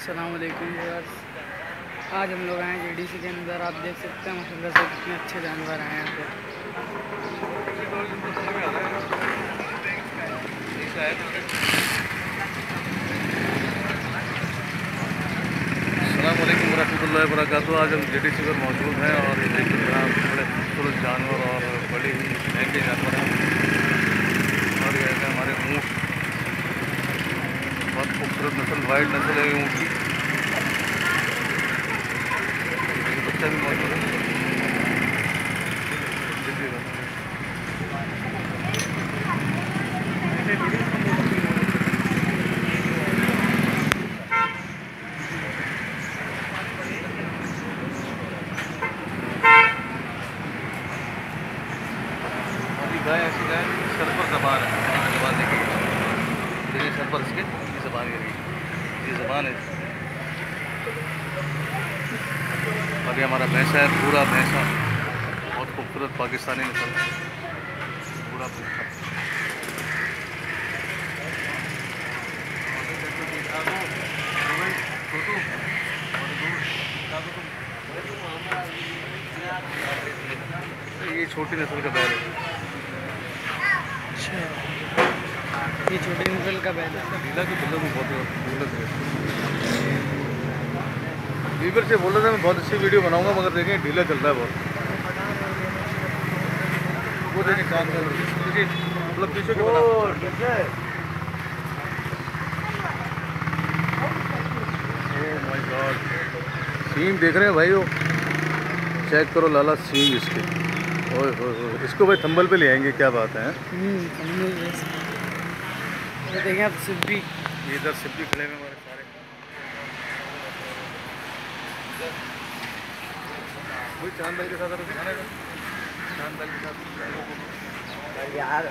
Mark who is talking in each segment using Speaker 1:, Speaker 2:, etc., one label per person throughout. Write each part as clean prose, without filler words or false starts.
Speaker 1: अस्सलाम वालेकुम व्यूअर्स। आज हम लोग आए हैं जेडीसी के अंदर। आप देख सकते हैं माशाल्लाह से कितने अच्छे जानवर आए हैं यहाँ पे।
Speaker 2: अस्सलाम वालेकुम रहमतुल्लाहि व बरकातहू। आज हम जेडीसी पर मौजूद हैं और ये देख सकते हैं बड़े खूबसूरत जानवर और बड़े ही महंगे जानवर हैं। और ये है हमारे ऊँट, बहुत खूबसूरत नस्ल, वाइट नस्ल है ऊँट की। बच्चा भी मौजूद है। गाय ऐसी गाय सर पर ज़बान है, ज़बान देखिए, सर पर इसके ये ज़बान ये ज़बान है। और ये हमारा भैंसा है, पूरा भैंसा, बहुत खूबसूरत पाकिस्तानी नस्ल, पूरा भैंसा। ये छोटी नस्ल का बैल है।
Speaker 1: अच्छा, ये छोटी नस्ल का बैल है।
Speaker 2: ढीला की बिल्लों में बहुत ढूलत है। वीवर से बोल रहा था मैं बहुत अच्छी वीडियो बनाऊंगा, मगर देखें ढीला चल रहा है बहुत। वो देखें चांद का देखिए, मतलब पीछे के बना। ओह माय गॉड, सींग देख रहे हैं भाई, वो चेक करो लाला सींग इसके। ओए होए होए, इसको भाई थंबल पे ले आएंगे, क्या बात है।
Speaker 1: ये देखें आप सिब्बी,
Speaker 2: ये इधर सिब्बी खड़े में हमारे सारे। वही चांद भाई के साथ दिखाना है, चांद भाई के साथ
Speaker 1: यार।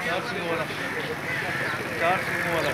Speaker 2: चार सिंगों वाला, चार सिंगों वाला।